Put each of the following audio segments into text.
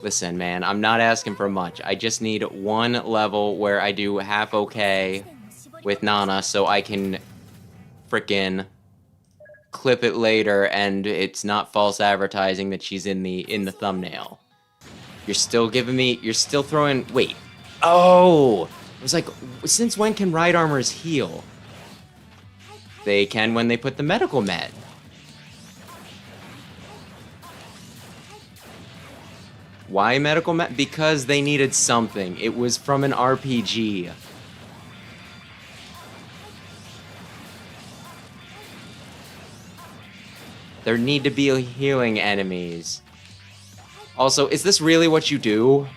Listen, man, I'm not asking for much. I just need one level where I do half okay with Nana so I can frickin' clip it later and it's not false advertising that she's in the thumbnail. You're still throwing, wait. Oh! I was like, since when can ride armors heal? They can when they put the medical med. Why medical med? Because they needed something. It was from an RPG. There need to be healing enemies. Also, is this really what you do?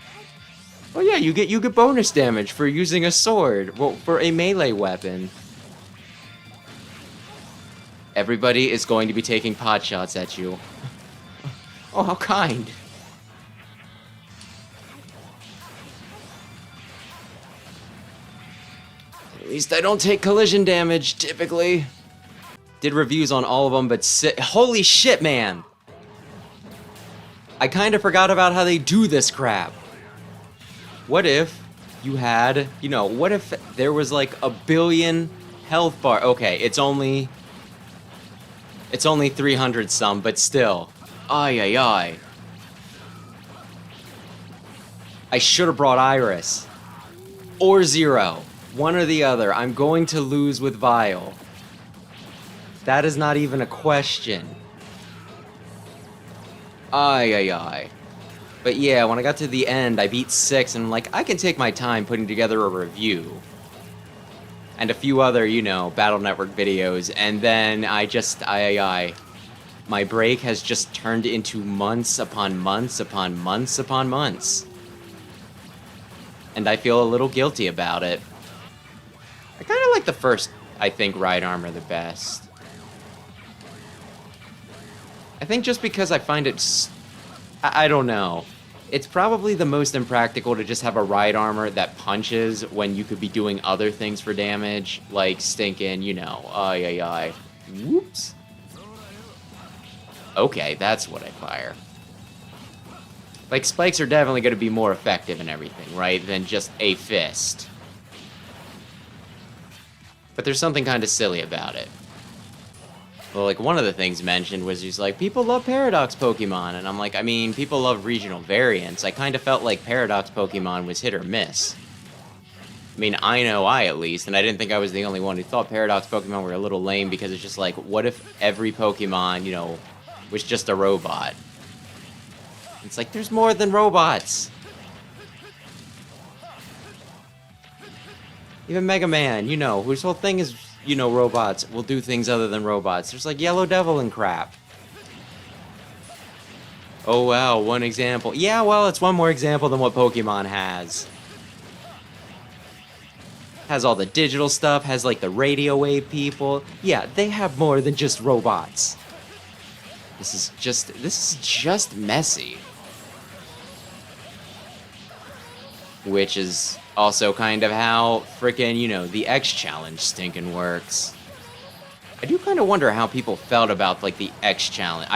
Oh yeah, you get bonus damage for using a sword. Well, for a melee weapon. Everybody is going to be taking pot shots at you. Oh, how kind. At least I don't take collision damage, typically. Did reviews on all of them, but holy shit, man! I kind of forgot about how they do this crap. What if you had, what if there was like a billion health bar? Okay, it's only 300 some, but still. Ay, ay, ay. I should have brought Iris. Or Zero. One or the other. I'm going to lose with Vile. That is not even a question. Ay, ay, ay. But yeah, when I got to the end, I beat 6, and I'm like, I can take my time putting together a review. And a few other, Battle Network videos, and then I just, ay. My break has just turned into months upon months upon months upon months. And I feel a little guilty about it. I kind of like the first, I think, ride armor the best. I think just because I find it, I don't know. It's probably the most impractical to just have a ride armor that punches when you could be doing other things for damage, like stinking, ay, ay, ay. Whoops. Okay, that's what I fire. Like, spikes are definitely going to be more effective and everything, right, than just a fist. But there's something kind of silly about it. Well, like, one of the things mentioned was he's like, people love Paradox Pokemon, and I'm like, I mean, people love regional variants. I kind of felt like Paradox Pokemon was hit or miss. I mean, I know I, at least, and I didn't think I was the only one who thought Paradox Pokemon were a little lame, because it's just like, what if every Pokemon, was just a robot? It's like, there's more than robots! Even Mega Man, whose whole thing is, robots will do things other than robots. There's like Yellow Devil and crap. Oh wow, one example. Yeah, well, it's one more example than what Pokemon has. Has all the digital stuff, has like the radio wave people. Yeah, they have more than just robots. This is just messy. Which is also kind of how frickin', the X challenge stinkin' works. I do kind of wonder how people felt about, like, the X challenge.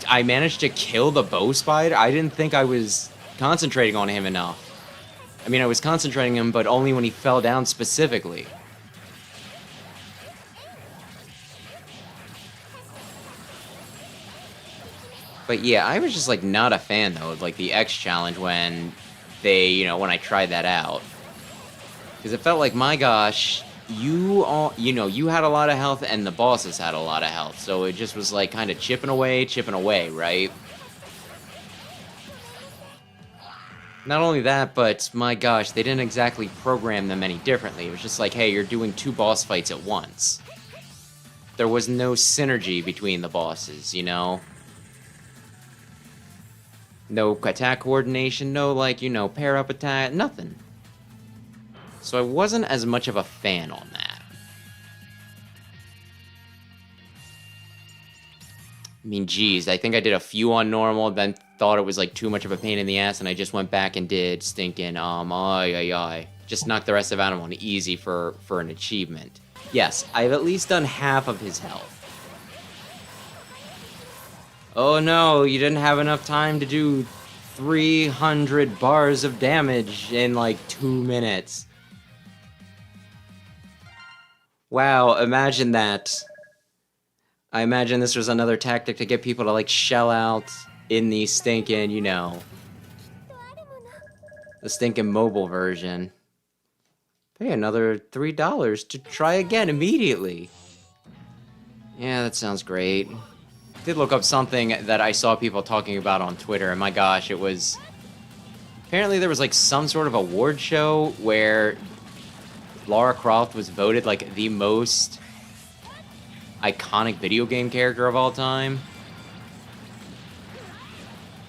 I managed to kill the bow spider. I didn't think I was concentrating on him enough. I mean, I was concentrating him, but only when he fell down specifically. But yeah, I was just, like, not a fan, though, of, like, the X challenge when when I tried that out. Because it felt like, my gosh, you had a lot of health and the bosses had a lot of health. So it just was like kind of chipping away, right? Not only that, but my gosh, they didn't exactly program them any differently. It was just like, hey, you're doing 2 boss fights at once. There was no synergy between the bosses, No attack coordination, no, pair up attack, nothing. So I wasn't as much of a fan on that. I mean, geez, I think I did a few on normal, then thought it was, like, too much of a pain in the ass, and I just went back and did stinking, ay. Just knocked the rest of Adam on easy for an achievement. Yes, I've at least done half of his health. Oh no, you didn't have enough time to do 300 bars of damage in like 2 minutes. Wow, imagine that. I imagine this was another tactic to get people to like shell out in the stinking, you know, the stinking mobile version. Pay another $3 to try again immediately. Yeah, that sounds great. Did look up something that I saw people talking about on Twitter, and my gosh, it was... Apparently there was like some sort of award show where Lara Croft was voted like the most iconic video game character of all time.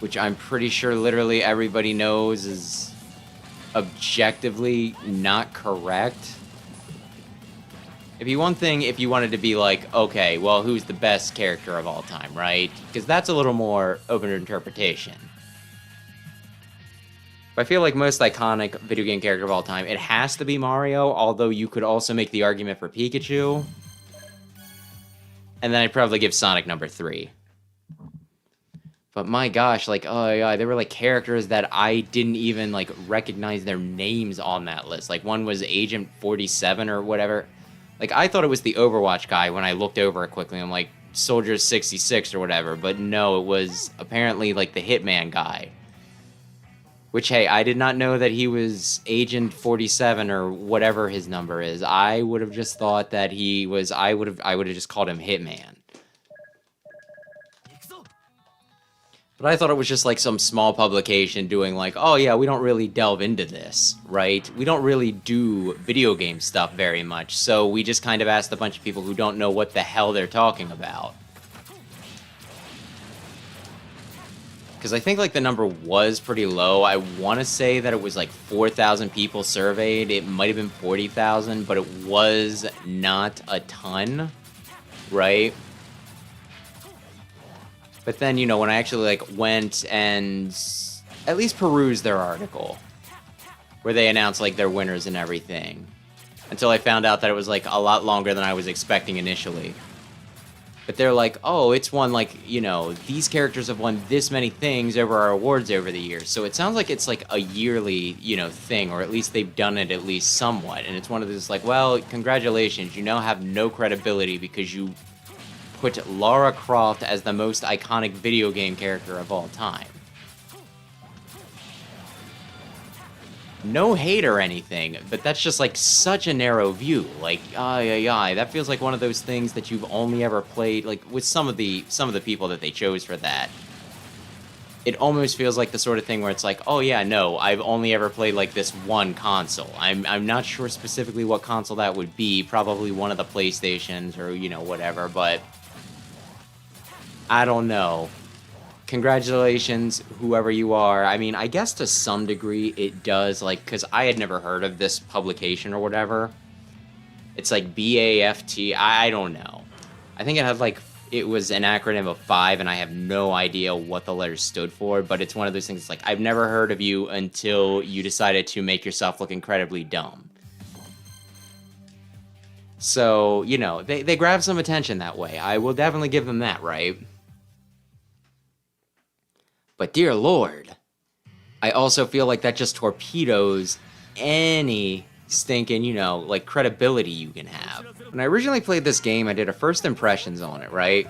Which I'm pretty sure literally everybody knows is objectively not correct. It'd be one thing if you wanted to be like, okay, well, who's the best character of all time, right? Because that's a little more open to interpretation. But I feel like most iconic video game character of all time, it has to be Mario, although you could also make the argument for Pikachu. And then I'd probably give Sonic number 3. But my gosh, like, oh yeah, there were like characters that I didn't even like recognize their names on that list. Like one was Agent 47 or whatever. Like, I thought it was the Overwatch guy when I looked over it quickly. I'm like, Soldier 66 or whatever. But no, it was apparently, like, the Hitman guy. Which, hey, I did not know that he was Agent 47 or whatever his number is. I would have just thought that he was... I would have just called him Hitman. But I thought it was just like some small publication doing like, oh yeah, we don't really delve into this, right? We don't really do video game stuff very much, so we just kind of asked a bunch of people who don't know what the hell they're talking about. Because I think like the number was pretty low. I want to say that it was like 4,000 people surveyed. It might have been 40,000, but it was not a ton, right? But then, you know, when I actually, like, went and at least perused their article, where they announced, like, their winners and everything, until I found out that it was, like, a lot longer than I was expecting initially. But they're like, oh, it's won, like, you know, these characters have won this many things over our awards over the years. So it sounds like it's, like, a yearly, you know, thing, or at least they've done it at least somewhat. And it's one of those, like, well, congratulations, you now have no credibility because you put Lara Croft as the most iconic video game character of all time. No hate or anything, but that's just like such a narrow view. Like, that feels like one of those things that you've only ever played, like with some of the people that they chose for that. It almost feels like the sort of thing where it's like, oh yeah, no, I've only ever played like this one console. I'm not sure specifically what console that would be, probably one of the PlayStations or, you know, whatever, but I don't know. Congratulations, whoever you are. I mean, I guess to some degree it does, like, because I had never heard of this publication or whatever. It's like BAFT, I don't know. I think it had, like, it was an acronym of 5, and I have no idea what the letters stood for, but it's one of those things, like, I've never heard of you until you decided to make yourself look incredibly dumb. So, you know, they grab some attention that way. I will definitely give them that, right? But dear Lord, I also feel like that just torpedoes any stinking, you know, like credibility you can have. When I originally played this game, I did a first impressions on it, right?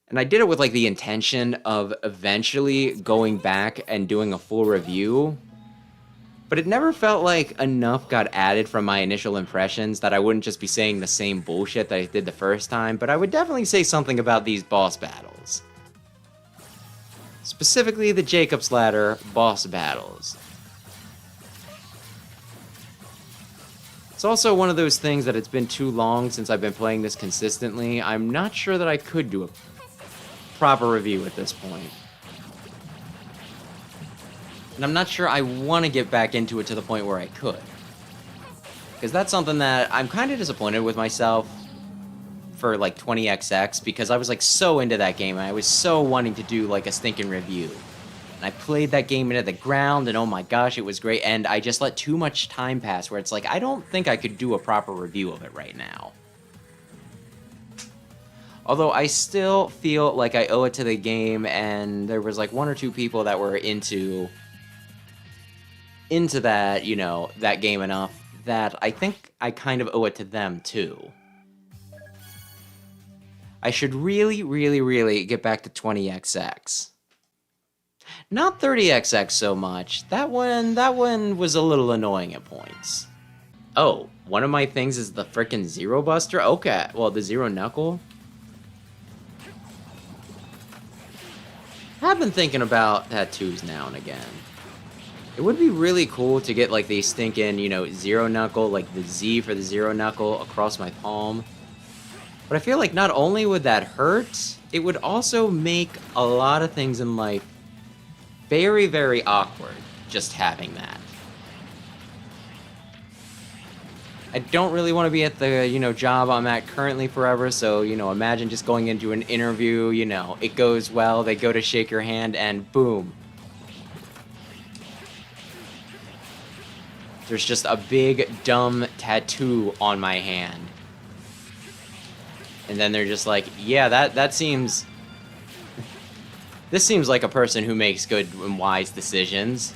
And I did it with like the intention of eventually going back and doing a full review. But it never felt like enough got added from my initial impressions that I wouldn't just be saying the same bullshit that I did the first time, but I would definitely say something about these boss battles. Specifically the Jacob's Ladder boss battles. It's also one of those things that it's been too long since I've been playing this consistently. I'm not sure that I could do a proper review at this point. And I'm not sure I want to get back into it to the point where I could. Because that's something that I'm kind of disappointed with myself for like 20XX, because I was like so into that game and I was so wanting to do like a stinking review. And I played that game into the ground and oh my gosh, it was great. And I just let too much time pass where it's like, I don't think I could do a proper review of it right now. Although I still feel like I owe it to the game, and there was like 1 or 2 people that were into that, you know, that game enough that I think I kind of owe it to them too. I should really, really, really get back to 20XX. Not 30XX so much. That one was a little annoying at points. Oh, one of my things is the frickin' Zero Buster? Okay, well, the Zero Knuckle. I've been thinking about tattoos now and again. It would be really cool to get like the stinking, you know, Zero Knuckle, like the Z for the Zero Knuckle across my palm. But I feel like not only would that hurt, it would also make a lot of things in life very, very awkward, just having that. I don't really want to be at the, you know, job I'm at currently forever, so, you know, imagine just going into an interview, you know, it goes well, they go to shake your hand, and boom. There's just a big, dumb tattoo on my hand. And then they're just like, yeah, that seems... This seems like a person who makes good and wise decisions.